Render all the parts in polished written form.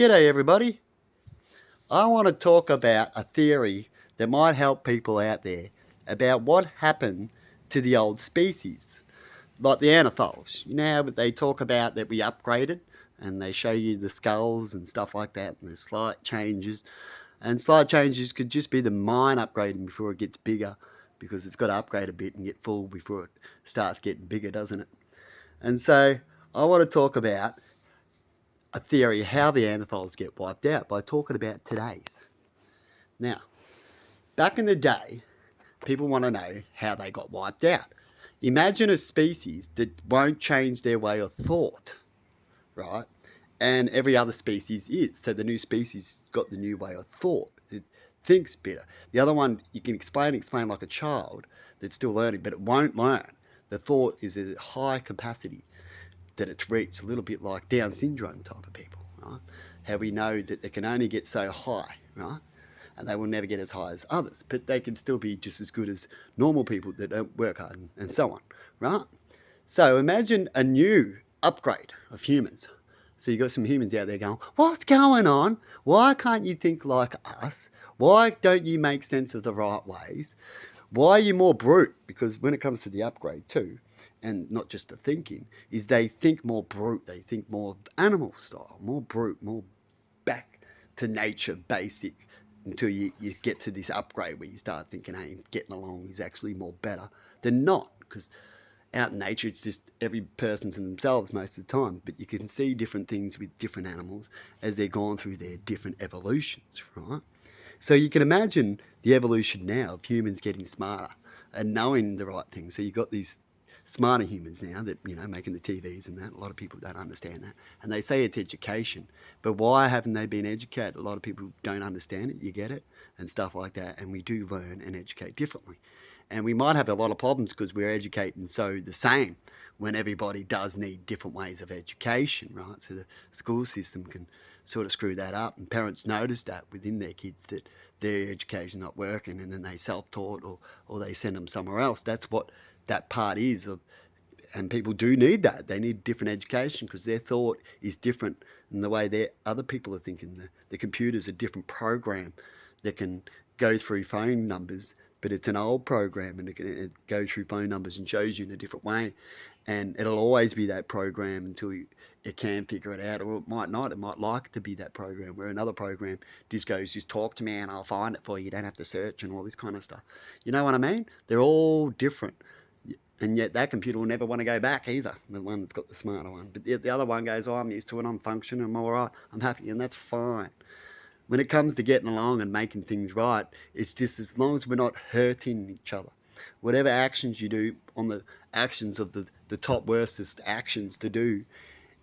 G'day everybody. I want to talk about a theory that might help people out there about what happened to the old species, like the Neanderthals. You know how they talk about that we upgraded and they show you the skulls and stuff like that and there's slight changes. And slight changes could just be the mind upgrading before it gets bigger, because it's got to upgrade a bit and get full before it starts getting bigger, doesn't it? And so I want to talk about a theory how the Neanderthals get wiped out by talking about today's. Now, back in the day, people want to know how they got wiped out. Imagine a species that won't change their way of thought, right? And every other species is. So the new species got the new way of thought. It thinks better. The other one, you can explain like a child that's still learning, but it won't learn. The thought is at a high capacity that it's reached, a little bit like Down syndrome type of people, right? How we know that they can only get so high, right? And they will never get as high as others, but they can still be just as good as normal people that don't work hard and so on, right? So imagine a new upgrade of humans. So you've got some humans out there going, what's going on? Why can't you think like us? Why don't you make sense of the right ways? Why are you more brute? Because when it comes to the upgrade too, and not just the thinking, is they think more brute. They think more animal style, more brute, more back to nature, basic, until you get to this upgrade where you start thinking, hey, getting along is actually more better than not. Because out in nature, it's just every person to themselves most of the time. But you can see different things with different animals as they're gone through their different evolutions, right? So you can imagine the evolution now of humans getting smarter and knowing the right things. So you've got these smarter humans now that, making the TVs and that. A lot of people don't understand that. And they say it's education. But why haven't they been educated? A lot of people don't understand it. You get it? And stuff like that. And we do learn and educate differently. And we might have a lot of problems because we're educating so the same when everybody does need different ways of education, right? So the school system can sort of screw that up, and parents notice that within their kids that their education's not working, and then they self-taught or they send them somewhere else. That's what that part is of, and people do need that. They need different education because their thought is different than the way other people are thinking. The computer's a different program that can go through phone numbers, but it's an old program, and it goes through phone numbers and shows you in a different way. And it'll always be that program until it can figure it out, or it might not. It might like to be that program, where another program just goes, just talk to me and I'll find it for you. You don't have to search and all this kind of stuff. You know what I mean? They're all different. And yet that computer will never want to go back either, the one that's got the smarter one. But the other one goes, oh, I'm used to it, I'm functioning, I'm all right, I'm happy, and that's fine. When it comes to getting along and making things right, it's just as long as we're not hurting each other. Whatever actions you do on the actions of the top worstest actions to do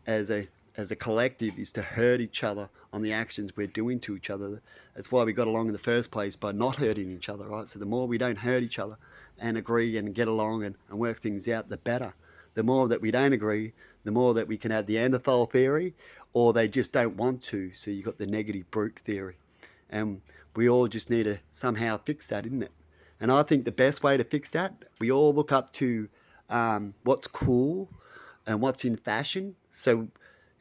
as a collective is to hurt each other on the actions we're doing to each other. That's why we got along in the first place, by not hurting each other, right? So the more we don't hurt each other and agree and get along and work things out, the better. The more that we don't agree, the more that we can have the Neanderthal theory, or they just don't want to. So you've got the negative brute theory. And we all just need to somehow fix that, isn't it? And I think the best way to fix that, we all look up to what's cool and what's in fashion. So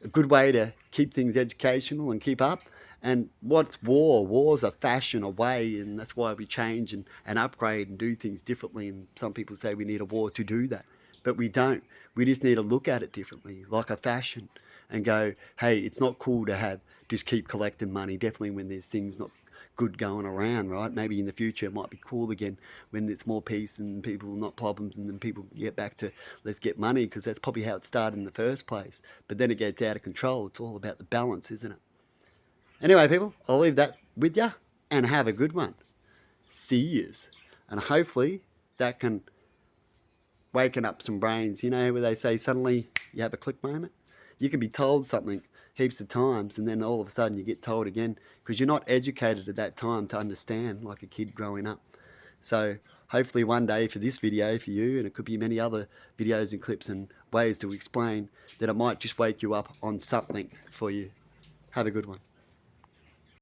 a good way to keep things educational and keep up. And what's war? War's a fashion, a way, and that's why we change and upgrade and do things differently. And some people say we need a war to do that, but we don't. We just need to look at it differently, like a fashion, and go, hey, it's not cool to just keep collecting money, definitely when there's things not good going around, right? Maybe in the future it might be cool again when it's more peace and people, not problems, and then people get back to let's get money, because that's probably how it started in the first place. But then it gets out of control. It's all about the balance, isn't it? Anyway, people, I'll leave that with you and have a good one. See yous. And hopefully that can waken up some brains, where they say suddenly you have a click moment. You can be told something heaps of times, and then all of a sudden you get told again because you're not educated at that time to understand, like a kid growing up. So hopefully one day for this video for you, and it could be many other videos and clips and ways to explain, that it might just wake you up on something for you. Have a good one.